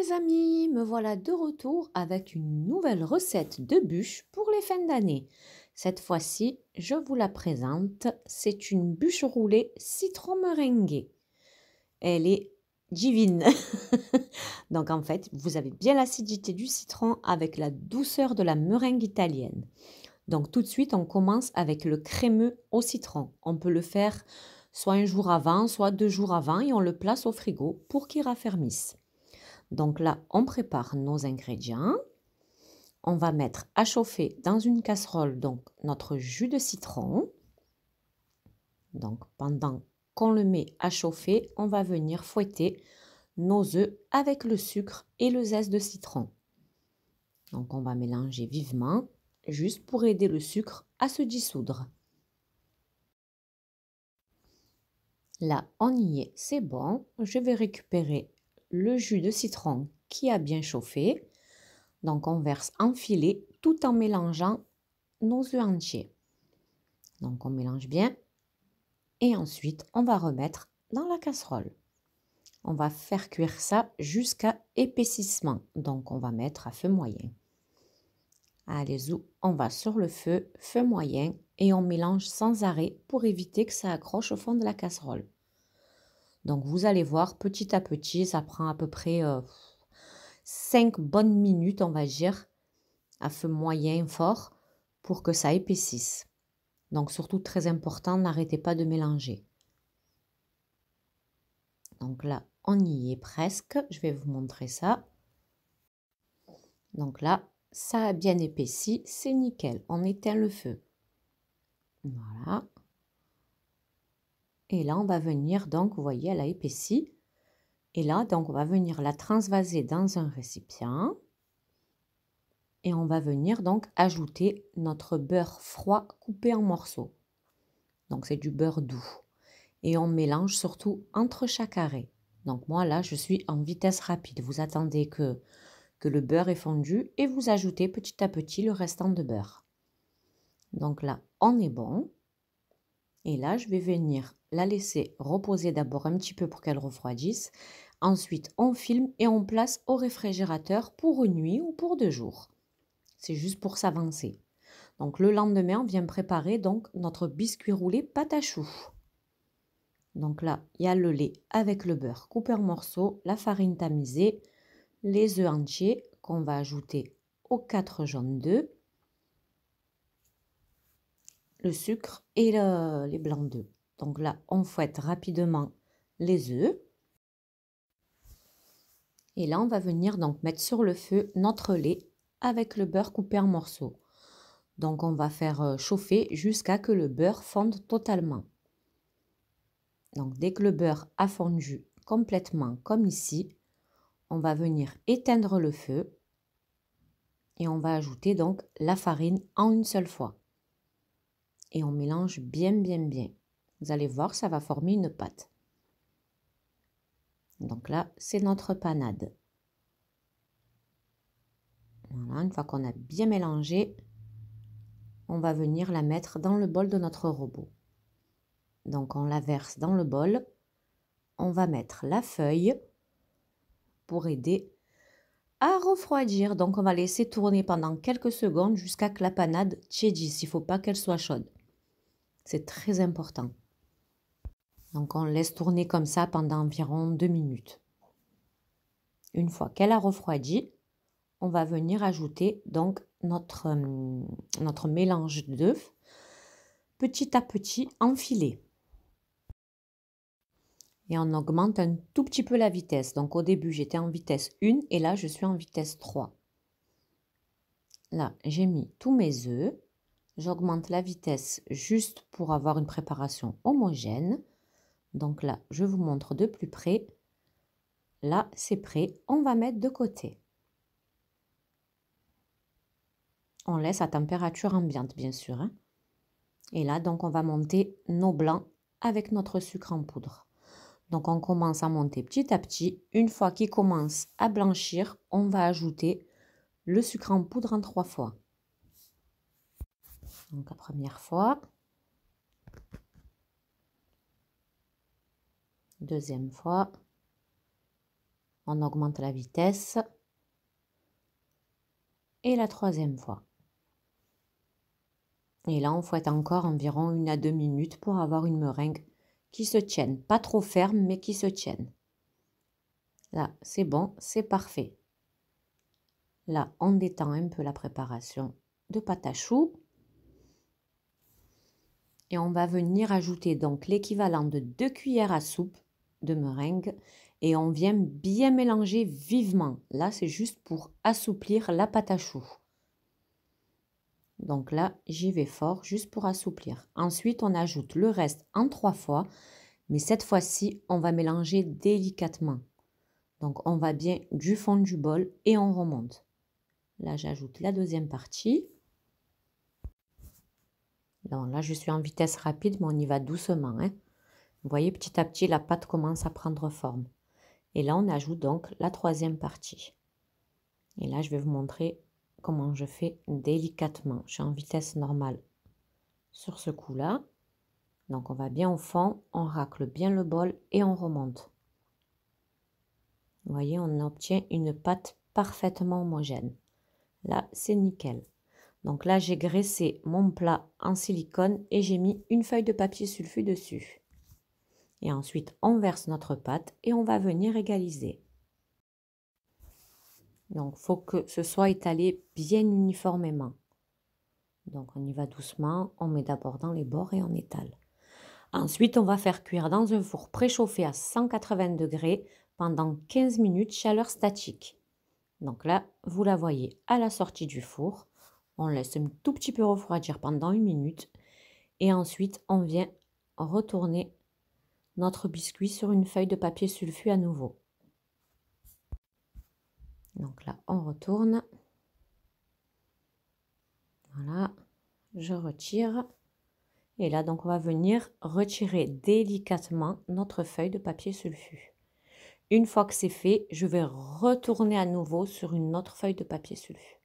les amis, me voilà de retour avec une nouvelle recette de bûche pour les fins d'année. Cette fois-ci, je vous la présente. C'est une bûche roulée citron meringuée. Elle est divine. Donc en fait, vous avez bien l'acidité du citron avec la douceur de la meringue italienne. Donc tout de suite, on commence avec le crémeux au citron. On peut le faire soit un jour avant, soit 2 jours avant et on le place au frigo pour qu'il raffermisse. Donc là, on prépare nos ingrédients. On va mettre à chauffer dans une casserole donc notre jus de citron. Donc pendant qu'on le met à chauffer, on va venir fouetter nos œufs avec le sucre et le zeste de citron. Donc on va mélanger vivement juste pour aider le sucre à se dissoudre. Là, on y est, c'est bon. Je vais récupérer le jus de citron qui a bien chauffé. Donc on verse en filet tout en mélangeant nos œufs entiers. Donc on mélange bien et ensuite on va remettre dans la casserole. On va faire cuire ça jusqu'à épaississement. Donc on va mettre à feu moyen. Allez, on va sur le feu, feu moyen, et on mélange sans arrêt pour éviter que ça accroche au fond de la casserole. Donc vous allez voir, petit à petit, ça prend à peu près 5 bonnes minutes, on va dire, à feu moyen fort, pour que ça épaississe. Donc surtout très important, n'arrêtez pas de mélanger. Donc là, on y est presque. Je vais vous montrer ça. Donc là, ça a bien épaissi, c'est nickel. On éteint le feu. Voilà. Et là, on va venir, donc, vous voyez, elle a épaissi. Et là, donc, on va venir la transvaser dans un récipient. Et on va venir, donc, ajouter notre beurre froid coupé en morceaux. Donc, c'est du beurre doux. Et on mélange surtout entre chaque arrêt. Donc, moi, là, je suis en vitesse rapide. Vous attendez que le beurre est fondu et vous ajoutez petit à petit le restant de beurre. Donc là, on est bon. Et là, je vais venir la laisser reposer d'abord un petit peu pour qu'elle refroidisse. Ensuite, on filme et on place au réfrigérateur pour une nuit ou pour 2 jours. C'est juste pour s'avancer. Donc le lendemain, on vient préparer donc notre biscuit roulé pâte à choux. Donc là, il y a le lait avec le beurre coupé en morceaux, la farine tamisée, les œufs entiers qu'on va ajouter aux 4 jaunes d'œufs, le sucre et les blancs d'œufs. Donc là, on fouette rapidement les œufs. Et là, on va venir donc mettre sur le feu notre lait avec le beurre coupé en morceaux. Donc on va faire chauffer jusqu'à ce que le beurre fonde totalement. Donc dès que le beurre a fondu complètement comme ici, on va venir éteindre le feu et on va ajouter donc la farine en une seule fois. Et on mélange bien, bien, bien. Vous allez voir, ça va former une pâte. Donc là, c'est notre panade. Voilà, une fois qu'on a bien mélangé, on va venir la mettre dans le bol de notre robot. Donc on la verse dans le bol. On va mettre la feuille pour aider à refroidir. Donc on va laisser tourner pendant quelques secondes jusqu'à ce que la panade tiédisse. Il ne faut pas qu'elle soit chaude. C'est très important. Donc on laisse tourner comme ça pendant environ 2 minutes. Une fois qu'elle a refroidi, on va venir ajouter donc notre mélange d'œufs petit à petit en filets. Et on augmente un tout petit peu la vitesse. Donc au début, j'étais en vitesse 1 et là, je suis en vitesse 3. Là, j'ai mis tous mes œufs. J'augmente la vitesse juste pour avoir une préparation homogène. Donc là, je vous montre de plus près. Là, c'est prêt. On va mettre de côté. On laisse à température ambiante, bien sûr. Hein. Et là, donc, on va monter nos blancs avec notre sucre en poudre. Donc, on commence à monter petit à petit. Une fois qu'il commence à blanchir, on va ajouter le sucre en poudre en 3 fois. Donc, la première fois. Deuxième fois. On augmente la vitesse. Et la troisième fois. Et là, on fouette encore environ 1 à 2 minutes pour avoir une meringue qui se tienne. Pas trop ferme, mais qui se tienne. Là, c'est bon, c'est parfait. Là, on détend un peu la préparation de pâte à choux. Et on va venir ajouter donc l'équivalent de 2 cuillères à soupe de meringue. Et on vient bien mélanger vivement. Là, c'est juste pour assouplir la pâte à choux. Donc là, j'y vais fort, juste pour assouplir. Ensuite, on ajoute le reste en 3 fois. Mais cette fois-ci, on va mélanger délicatement. Donc, on va bien du fond du bol et on remonte. Là, j'ajoute la deuxième partie. Donc là, je suis en vitesse rapide, mais on y va doucement, hein. Vous voyez, petit à petit, la pâte commence à prendre forme. Et là, on ajoute donc la troisième partie. Et là, je vais vous montrer comment je fais délicatement. Je suis en vitesse normale sur ce coup-là. Donc, on va bien au fond, on racle bien le bol et on remonte. Vous voyez, on obtient une pâte parfaitement homogène. Là, c'est nickel. Donc là, j'ai graissé mon plat en silicone et j'ai mis une feuille de papier sulfu dessus. Et ensuite, on verse notre pâte et on va venir égaliser. Donc, il faut que ce soit étalé bien uniformément. Donc, on y va doucement. On met d'abord dans les bords et on étale. Ensuite, on va faire cuire dans un four préchauffé à 180 degrés pendant 15 minutes, chaleur statique. Donc là, vous la voyez à la sortie du four. On laisse un tout petit peu refroidir pendant 1 minute. Et ensuite, on vient retourner notre biscuit sur une feuille de papier sulfu à nouveau. Donc là, on retourne. Voilà, je retire. Et là, donc, on va venir retirer délicatement notre feuille de papier sulfu. Une fois que c'est fait, je vais retourner à nouveau sur une autre feuille de papier sulfu.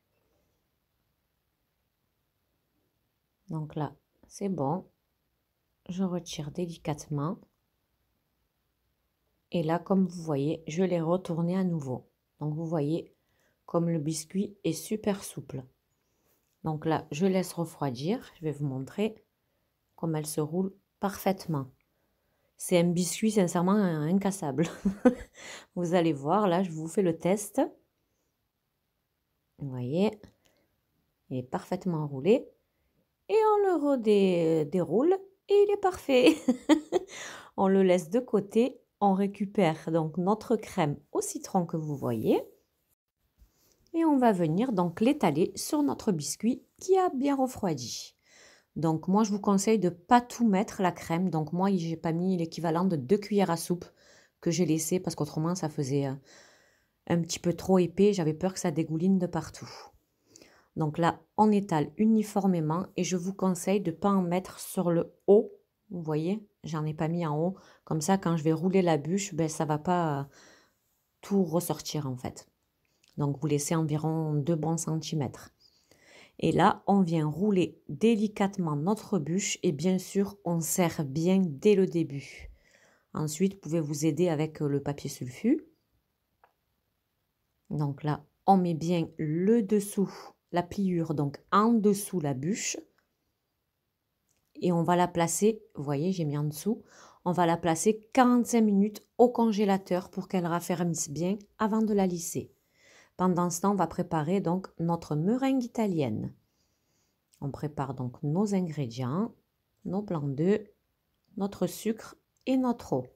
Donc là, c'est bon. Je retire délicatement. Et là, comme vous voyez, je l'ai retourné à nouveau. Donc, vous voyez, comme le biscuit est super souple. Donc là, je laisse refroidir. Je vais vous montrer comme elle se roule parfaitement. C'est un biscuit, sincèrement, incassable. Vous allez voir, là, je vous fais le test. Vous voyez, il est parfaitement roulé. Et on le déroule et il est parfait. On le laisse de côté. On récupère donc notre crème au citron que vous voyez. Et on va venir donc l'étaler sur notre biscuit qui a bien refroidi. Donc moi, je vous conseille de ne pas tout mettre la crème. Donc moi, j'ai pas mis l'équivalent de 2 cuillères à soupe que j'ai laissé parce qu'autrement, ça faisait un petit peu trop épais. J'avais peur que ça dégouline de partout. Donc là, on étale uniformément et je vous conseille de ne pas en mettre sur le haut. Vous voyez, j'en ai pas mis en haut. Comme ça, quand je vais rouler la bûche, ben, ça ne va pas tout ressortir en fait. Donc vous laissez environ 2 bons centimètres. Et là, on vient rouler délicatement notre bûche et bien sûr, on serre bien dès le début. Ensuite, vous pouvez vous aider avec le papier sulfu. Donc là, on met bien le dessous, la pliure, donc en dessous la bûche. Et on va la placer, vous voyez, j'ai mis en dessous, on va la placer 45 minutes au congélateur pour qu'elle raffermisse bien avant de la lisser. Pendant ce temps, on va préparer donc notre meringue italienne. On prépare donc nos ingrédients, nos blancs d'œufs, notre sucre et notre eau.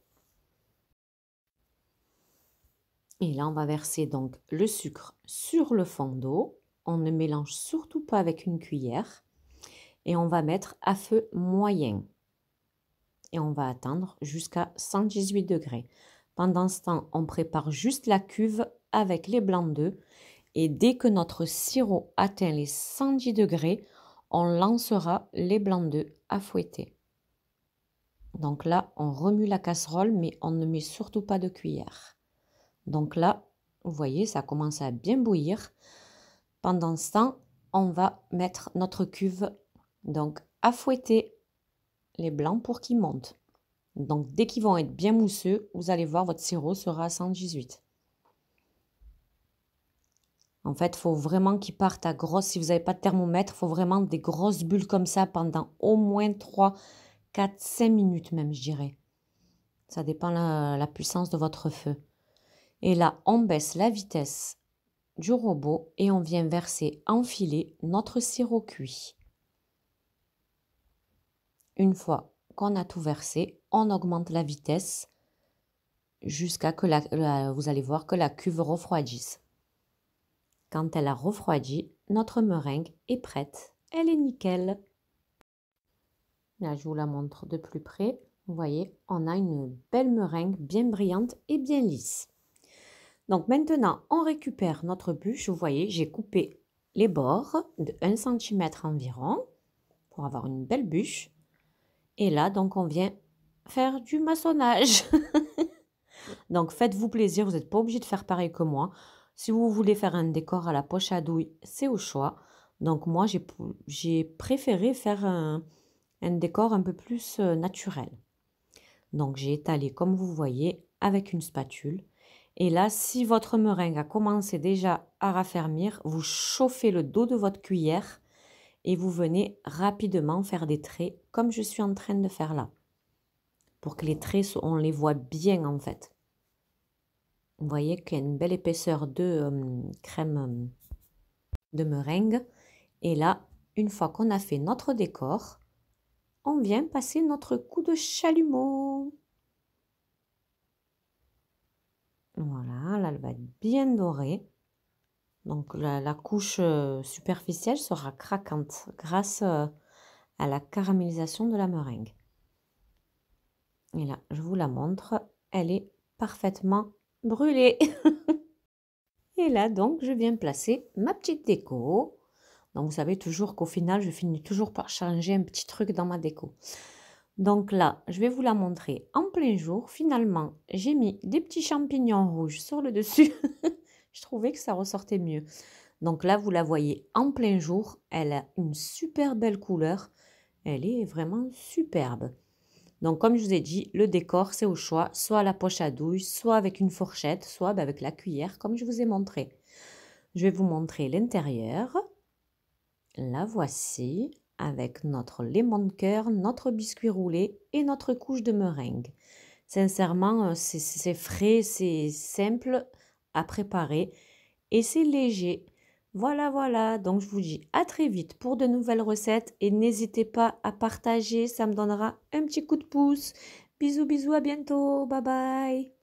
Et là, on va verser donc le sucre sur le fond d'eau. On ne mélange surtout pas avec une cuillère. Et on va mettre à feu moyen. Et on va attendre jusqu'à 118 degrés. Pendant ce temps, on prépare juste la cuve avec les blancs d'œufs. Et dès que notre sirop atteint les 110 degrés, on lancera les blancs d'œufs à fouetter. Donc là, on remue la casserole, mais on ne met surtout pas de cuillère. Donc là, vous voyez, ça commence à bien bouillir. Pendant ce temps, on va mettre notre cuve donc à fouetter les blancs pour qu'ils montent. Donc dès qu'ils vont être bien mousseux, vous allez voir, votre sirop sera à 118. En fait, il faut vraiment qu'ils partent à grosse. Si vous n'avez pas de thermomètre, il faut vraiment des grosses bulles comme ça pendant au moins 3, 4, 5 minutes même, je dirais. Ça dépend la puissance de votre feu. Et là, on baisse la vitesse du robot et on vient verser, enfiler notre sirop cuit. Une fois qu'on a tout versé, on augmente la vitesse jusqu'à que vous allez voir que la cuve refroidisse. Quand elle a refroidi, notre meringue est prête. Elle est nickel. Là, je vous la montre de plus près. Vous voyez, on a une belle meringue bien brillante et bien lisse. Donc maintenant, on récupère notre bûche. Vous voyez, j'ai coupé les bords de 1 cm environ pour avoir une belle bûche. Et là, donc, on vient faire du maçonnage. Donc, faites-vous plaisir. Vous n'êtes pas obligé de faire pareil que moi. Si vous voulez faire un décor à la poche à douille, c'est au choix. Donc, moi, j'ai préféré faire un décor un peu plus naturel. Donc, j'ai étalé, comme vous voyez, avec une spatule. Et là, si votre meringue a commencé déjà à raffermir, vous chauffez le dos de votre cuillère et vous venez rapidement faire des traits comme je suis en train de faire là. Pour que les traits, on les voit bien en fait. Vous voyez qu'il y a une belle épaisseur de crème de meringue. Et là, une fois qu'on a fait notre décor, on vient passer notre coup de chalumeau. Voilà, là, elle va être bien dorée. Donc, la couche superficielle sera craquante grâce à la caramélisation de la meringue. Et là, je vous la montre, elle est parfaitement brûlée. Et là, donc, je viens placer ma petite déco. Donc, vous savez toujours qu'au final, je finis toujours par changer un petit truc dans ma déco. Donc là, je vais vous la montrer en plein jour. Finalement, j'ai mis des petits champignons rouges sur le dessus. Je trouvais que ça ressortait mieux. Donc là, vous la voyez en plein jour. Elle a une super belle couleur. Elle est vraiment superbe. Donc, comme je vous ai dit, le décor, c'est au choix. Soit à la poche à douille, soit avec une fourchette, soit avec la cuillère, comme je vous ai montré. Je vais vous montrer l'intérieur. La voici avec notre lemon cœur, notre biscuit roulé et notre couche de meringue. Sincèrement, c'est frais, c'est simple à préparer et c'est léger. Voilà, voilà. Donc, je vous dis à très vite pour de nouvelles recettes et n'hésitez pas à partager, ça me donnera un petit coup de pouce. Bisous, bisous, à bientôt. Bye bye.